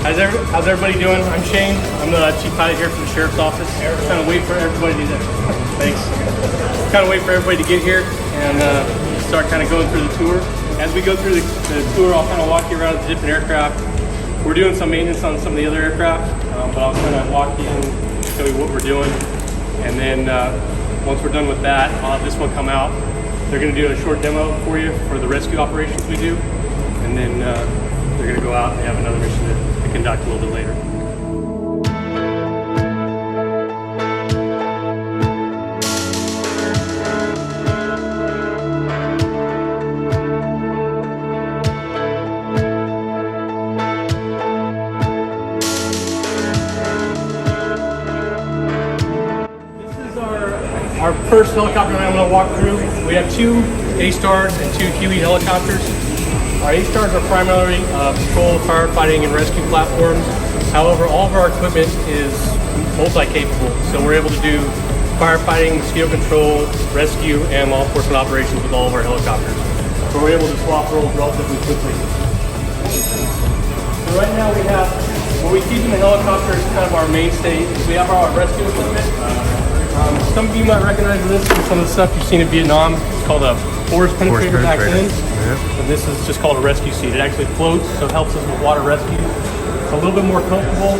How's everybody doing? I'm Shane. I'm the chief pilot here from the sheriff's office. Kind of wait for everybody to thanks. Kind of wait for everybody to get here and start kind of going through the tour. As we go through the tour, I'll kind of walk you around the different aircraft. We're doing some maintenance on some of the other aircraft, but I'll kind of walk you in, show you what we're doing, and then once we're done with that, I'll have this one come out. They're going to do a short demo for you for the rescue operations we do, and then they're going to go out and have another mission to conduct a little bit later. Our first helicopter I'm going to walk through, we have 2 A-Stars and 2 Huey helicopters. Our A-Stars are primarily patrol, firefighting, and rescue platforms. However, all of our equipment is multi-capable, so we're able to do firefighting, mosquito control, rescue, and law enforcement operations with all of our helicopters. So we're able to swap roles relatively quickly. So right now we have, what we keep in the helicopter is kind of our mainstay. We have our rescue equipment. Some of you might recognize this from some of the stuff you've seen in Vietnam. It's called a force penetrator back then. Yeah. And this is just called a rescue seat. It actually floats, so it helps us with water rescue. It's a little bit more comfortable.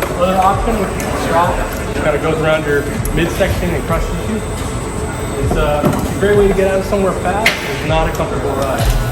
The other option, which is the strap, it kind of goes around your midsection and crushes you. It's a great way to get out of somewhere fast. It's not a comfortable ride.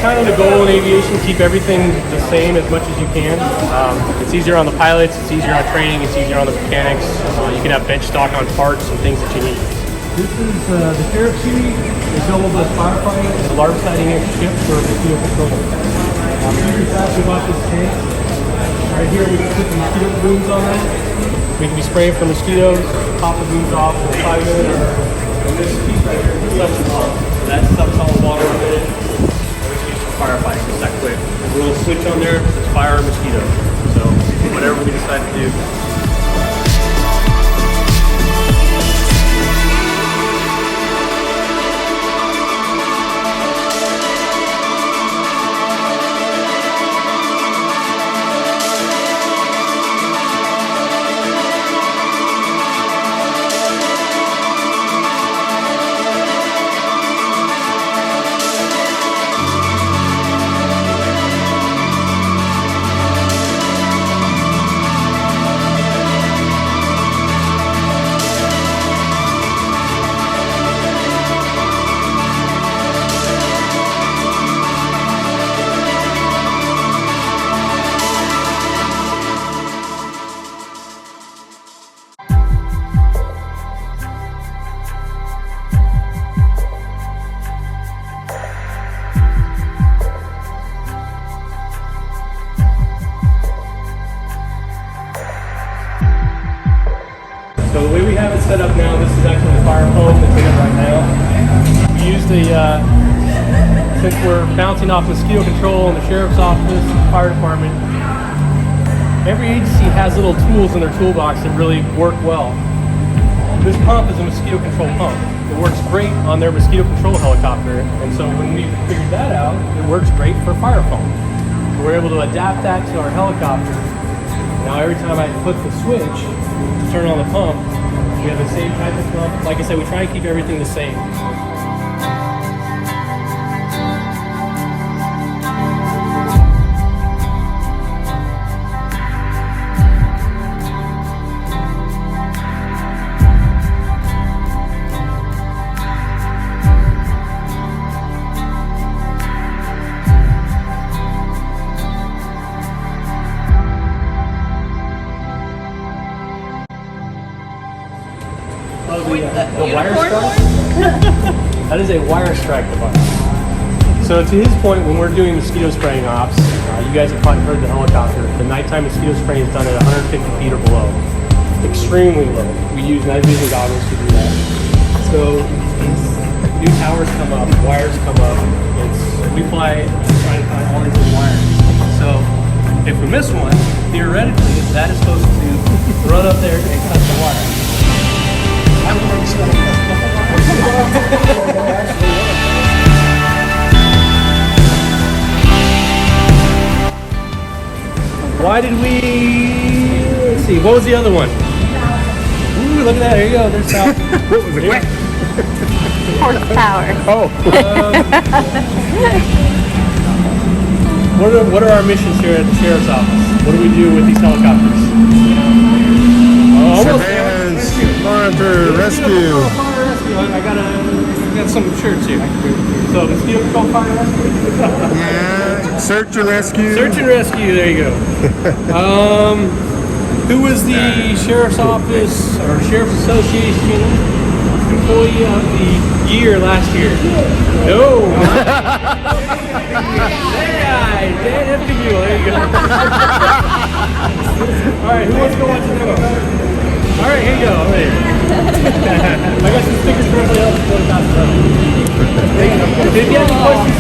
Kind of the goal in aviation, keep everything the same as much as you can. It's easier on the pilots, it's easier on training, it's easier on the mechanics. You can have bench stock on parts and things that you need. This is the sheriff's Huey. It's double the firefighting and large siding ship for mosquito control. Super fast, we bought this tank. Right here we can put the mosquito booms on that. We can be spraying for mosquitoes, pop the booms off for 5 minutes. And this piece right here is the suction pump. That sucks all the water out of it. Firefighting, it's that quick. There's a little switch on there that says fire or mosquito. So whatever we decide to do. So the way we have it set up now, this is actually the fire hose that's in it right now. We use the, since we're bouncing off mosquito control in the sheriff's office, fire department, every agency has little tools in their toolbox that really work well. This pump is a mosquito control pump. It works great on their mosquito control helicopter, and so when we figured that out, it works great for fire foam. So we're able to adapt that to our helicopter. Now every time I flip the switch to turn on the pump, we have the same type of pump. Like I said, we try and keep everything the same. Oh, With the wire unicorn strike? horn? That is a wire strike device. So to his point, when we're doing mosquito spraying ops, you guys have probably heard the helicopter. The nighttime mosquito spraying is done at 150 feet or below. Extremely low. We use night vision goggles to do that. So new towers come up, wires come up. We fly trying to find all these little wires. So if we miss one, theoretically, that is supposed to run up there and cut the wire. Why did we? Let's see. What was the other one? Ooh, look at that. There you go. There's South. What was it? Horsepower. Oh. What are our missions here at the sheriff's office? What do we do with these helicopters? Surveillance, monitor, rescue. I got some shirts here. So mosquito control, fire rescue. Yeah. Search and rescue. Search and rescue. There you go. Who was the sheriff's office or sheriff's association employee of the year last year? No. Dan Epstein. There you go. All right, who wants to go watch the demo? All right, here you go. Right here. I got some stickers for everybody else. If you have any questions,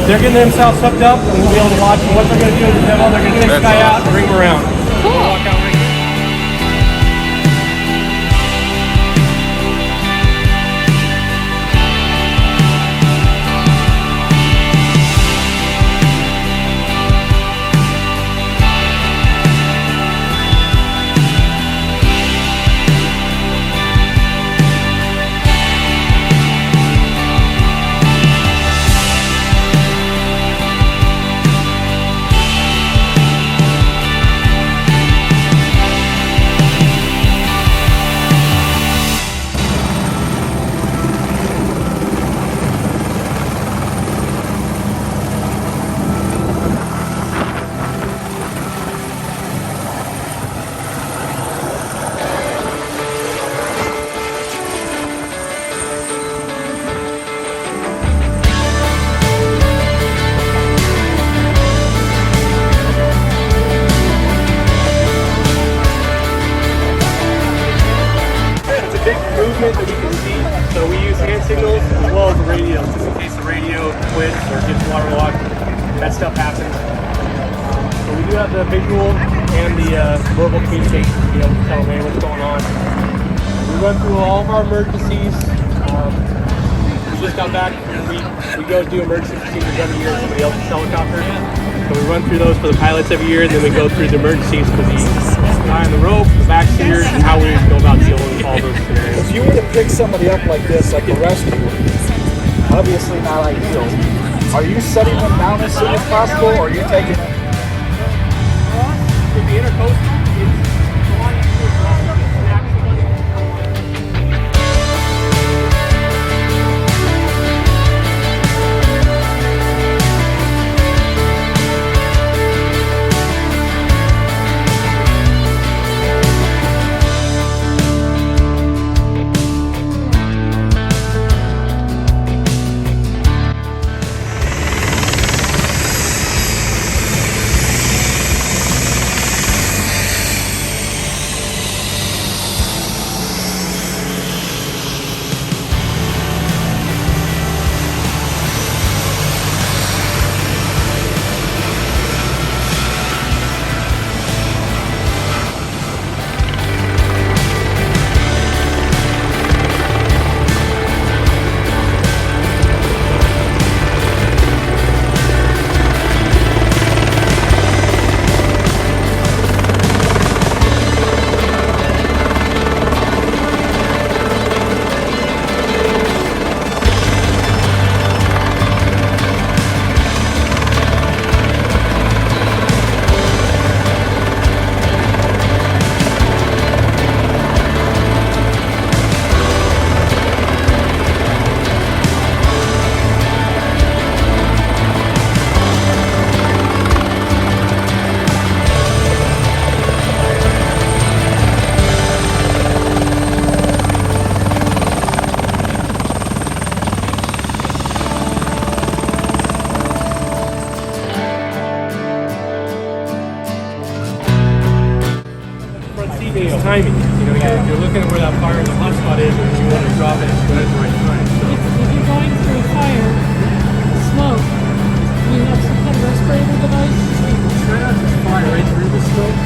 they're getting themselves hooked up, and we'll be able to watch them. What they're going to do is the demo. They're going to take the guy out and bring him around. Walk out right here. That we can see. So we use hand signals as well as the radio, just in case the radio quits or gets waterlogged. That stuff happens. So we do have the visual and the verbal communication to be able to tell man what's going on. We run through all of our emergencies. We just got back. We go do emergency procedures every year in somebody else's helicopter. So we run through those for the pilots every year, and then we go through the emergencies for the guy on the rope, the backseaters, and how we go about dealing with all those scenarios. If you were to pick somebody up like this, like a rescue, obviously not ideal. Are you setting them down as soon as possible, or are you taking them? With the intercoastal, it's a lot easier for us to snap somebody. It's timing. You know, you're looking at where that fire in the hot spot is, and you want to drop it at the right time. So. If you're going through fire, smoke, do you have some kind of respirator device? Try not to fly right through the smoke.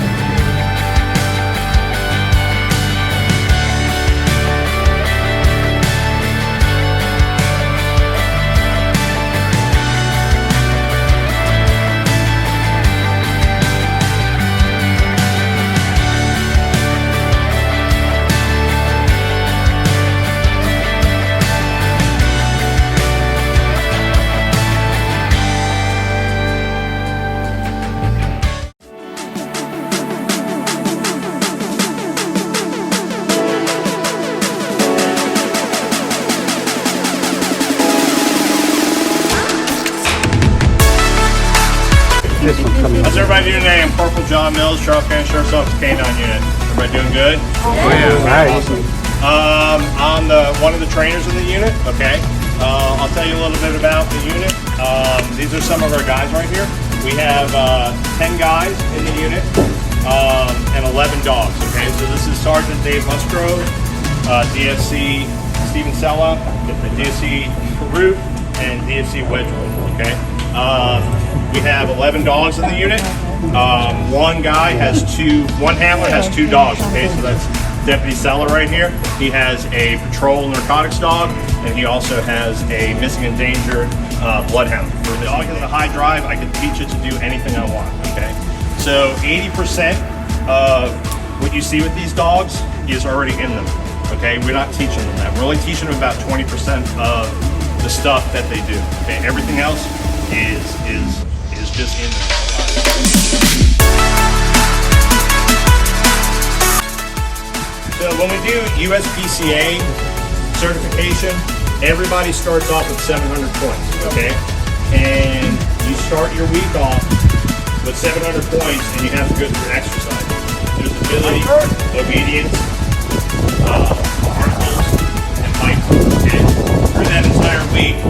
How's everybody doing today? I'm Corporal John Mills, Charles County Sheriff's Office K-9 Unit. Everybody doing good? I'm one of the trainers in the unit, okay? I'll tell you a little bit about the unit. These are some of our guys right here. We have 10 guys in the unit and 11 dogs, okay? So this is Sergeant Dave Musgrove, DFC Stephen Sella, DFC Root, and DFC Wedgwood, okay? We have 11 dogs in the unit. One handler has 2 dogs, okay? So that's Deputy Sella right here. He has a patrol narcotics dog, and he also has a missing and endangered bloodhound. For the dog has a high drive, I can teach it to do anything I want, okay? So 80% of what you see with these dogs is already in them, okay? We're not teaching them that. We're only teaching them about 20% of the stuff that they do, okay? Everything else is just in there. So when we do USPCA certification, everybody starts off with 700 points, okay? And you start your week off with 700 points, and you have to go through an exercise. There's agility, obedience, articles, and fight. And through that entire week,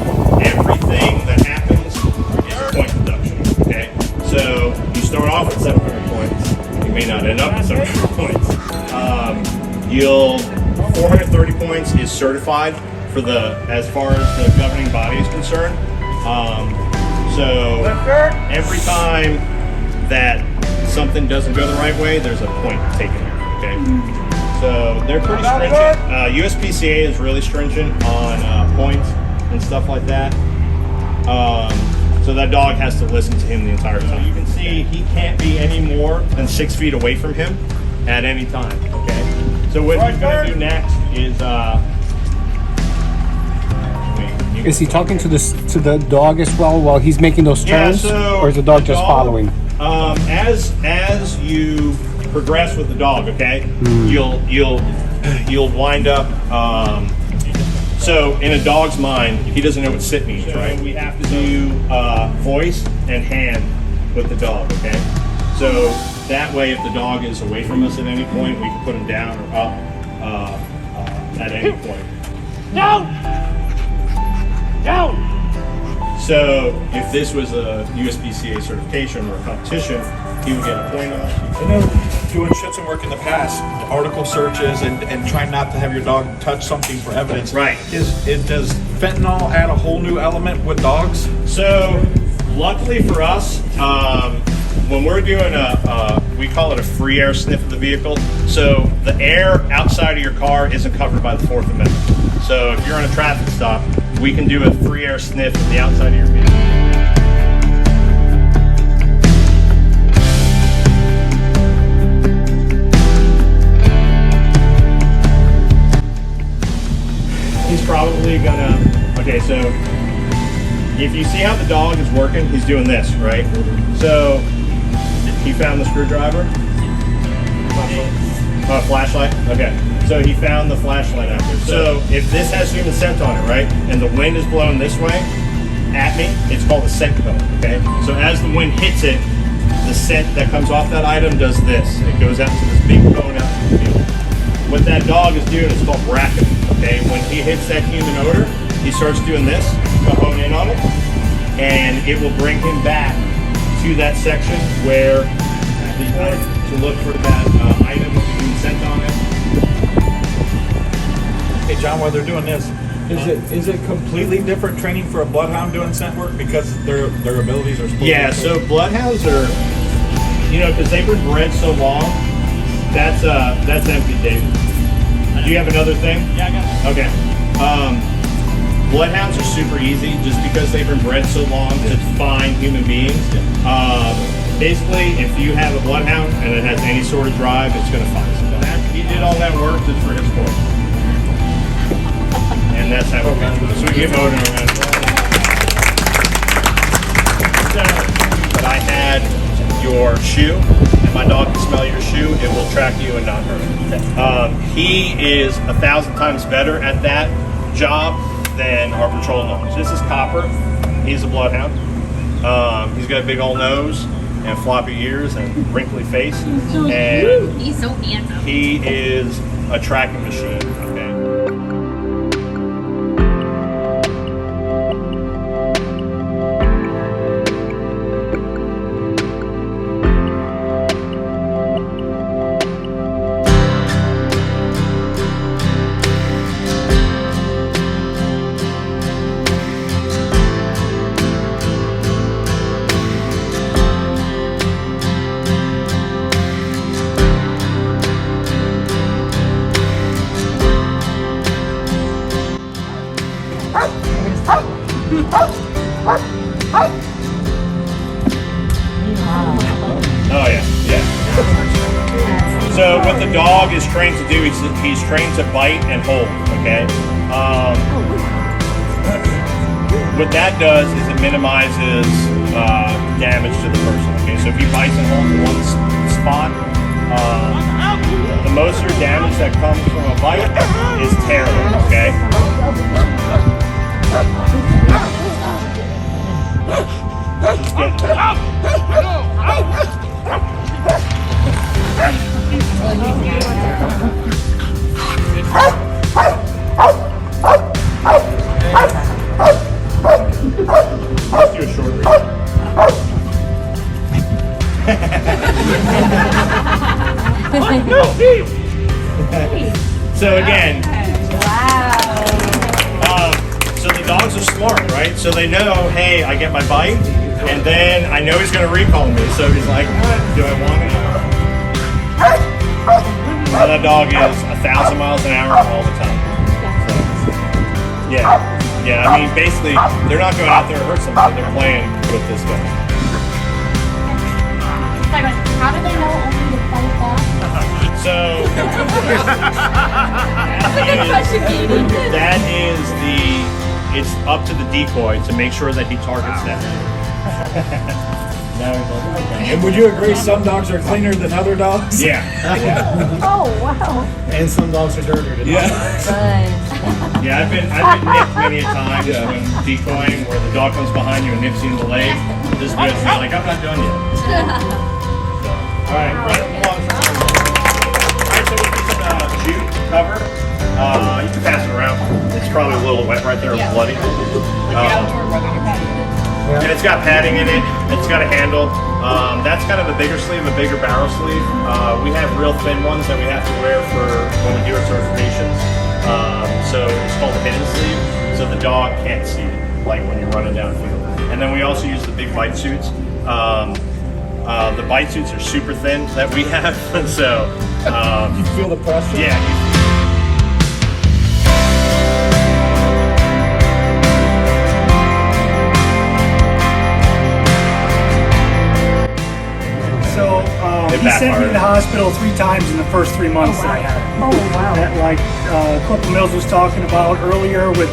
everything that happens is a point deduction, okay? So you start off with 700 points. You may not end up with 700 points. 430 points is certified for as far as the governing body is concerned. So every time that something doesn't go the right way, there's a point taken, okay? So they're pretty stringent. USPCA is really stringent on points and stuff like that. So that dog has to listen to him the entire time. You can see he can't be any more than 6 feet away from him at any time, okay? So what he's going to do next is... Is he talking to the dog as well while he's making those turns, or is the dog just following? As you progress with the dog, okay, you'll wind up. So in a dog's mind, he doesn't know what sit means, right? We have to do voice and hand with the dog, okay? So that way, if the dog is away from us at any point, we can put him down or up at any point. Down! Down! So if this was a USPCA certification or a competition, he would get a point on it. I know doing shits and work in the past, article searches and trying not to have your dog touch something for evidence. Right. Does fentanyl add a whole new element with dogs? So luckily for us, when we're doing we call it a free air sniff of the vehicle. So the air outside of your car isn't covered by the 4th Amendment. So if you're on a traffic stop, we can do a free air sniff of the outside of your vehicle. He's probably gonna, okay, so if you see how the dog is working, he's doing this, right? So he found the screwdriver? Flashlight? Okay. So he found the flashlight out there. So if this has human scent on it, right, and the wind is blowing this way at me, it's called a scent cone, okay? So as the wind hits it, the scent that comes off that item does this. It goes out to this big cone out in the field. What that dog is doing is called bracketing, okay? When he hits that human odor, he starts doing this to hone in on it, and it will bring him back to that section where the item, to look for that item of human scent John, while they're doing this, is it completely different training for a bloodhound doing scent work because their abilities are supposed Yeah, to be so bloodhounds are, you know, because they've been bred so long. That's empty, David. Do you have another thing? Yeah, I got it. Okay. Bloodhounds are super easy just because they've been bred so long to find human beings. Basically, if you have a bloodhound and it has any sort of drive, it's going to find somebody. He did all that work just for his boy. And that's how it goes. So we get voting around. So, but I had your shoe, and my dog can smell your shoe. It will track you and not hurt. He is 1,000 times better at that job than our patrol dogs. This is Copper. He's a bloodhound. He's got a big old nose and floppy ears and wrinkly face. And He's so handsome. he is a tracking machine. Okay. Oh yeah, yeah. So what the dog is trained to do, he's trained to bite and hold. Okay. What that does is it minimizes damage to the person. Okay. So if he bites and holds one spot, the most of your damage that comes from a bite is tearing. Okay. Let's do a short read. So again, so the dogs are smart, right? So they know, hey, I get my bite, and then I know he's going to recall me. So he's like, do I want it? Well, that dog is 1,000 miles an hour all the time. So, yeah. I mean, basically, they're not going out there to hurt somebody. They're playing with this guy. How do they know only to fight back? So that is it's up to the decoy to make sure that he targets that. Now he's like, okay. And would you agree some dogs are cleaner than other dogs? Yeah. Oh, wow. And some dogs are dirtier than others. Yeah, I've been nipped many a time when decoying, where the dog comes behind you and nips you in the leg. Just because you're like, I'm not done yet. All right, right along. All right, so we use a jute cover. You can pass it around. It's probably a little wet right there, bloody. And it's got padding in it. It's got a handle. That's kind of a bigger sleeve, a bigger barrel sleeve. We have real thin ones that we have to wear for when we do our certifications. So it's called a hidden sleeve, so the dog can't see it, like when you're running downfield. And then we also use the big bite suits. The bite suits are super thin that we have, so You feel the pressure? yeah. So he sent me to the hospital 3 times in the first 3 months that I had him. Oh, wow. That, like Corporal Mills was talking about earlier with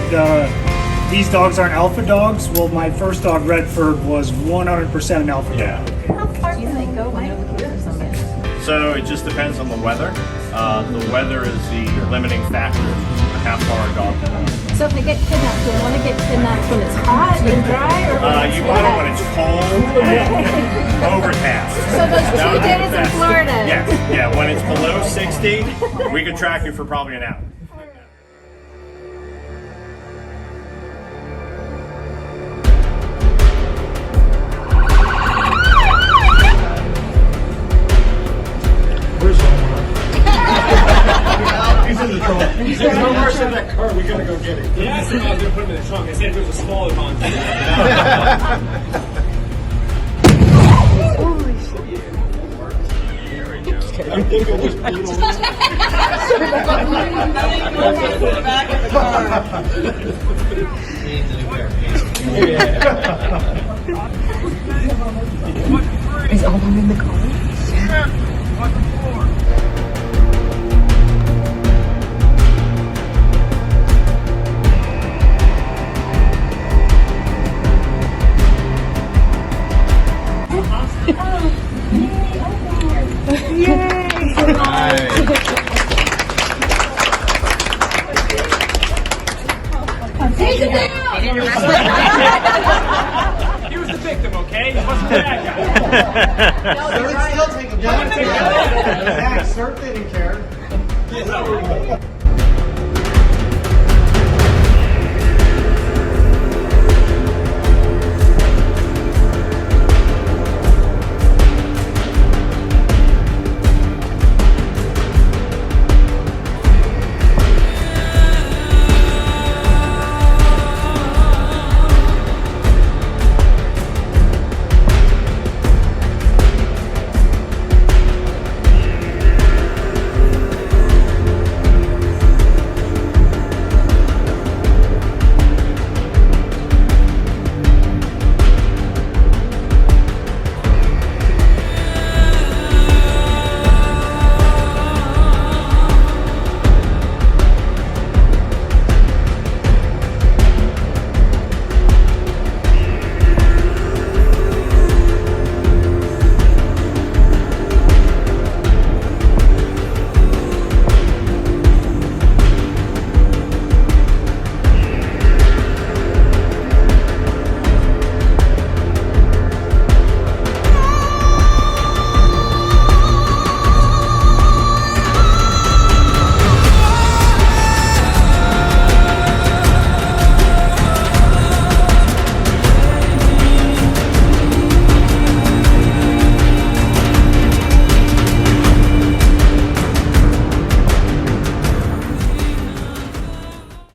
these dogs aren't alpha dogs. Well, my first dog, Redford, was 100% an alpha dog. Yeah. How far do they go when they're with somebody? So it just depends on the weather. The weather is the limiting factor of how far a dog can go. So if they get kidnapped, do you want to get kidnapped when it's hot and dry, or when it's You want it wet? when it's cold and overcast. So those That 2 would be days the in best. Florida. Yes, yeah. When it's below 60, we could track you for probably an hour. These are the There's no worse than that car. We gotta go get it. Yeah, I said I was gonna put him in the trunk. I said if it was a smaller one. I think it was Is all them in the car? He was the victim, okay? He wasn't the bad guy. So it's still taking. Yeah, Zach, Sir didn't care.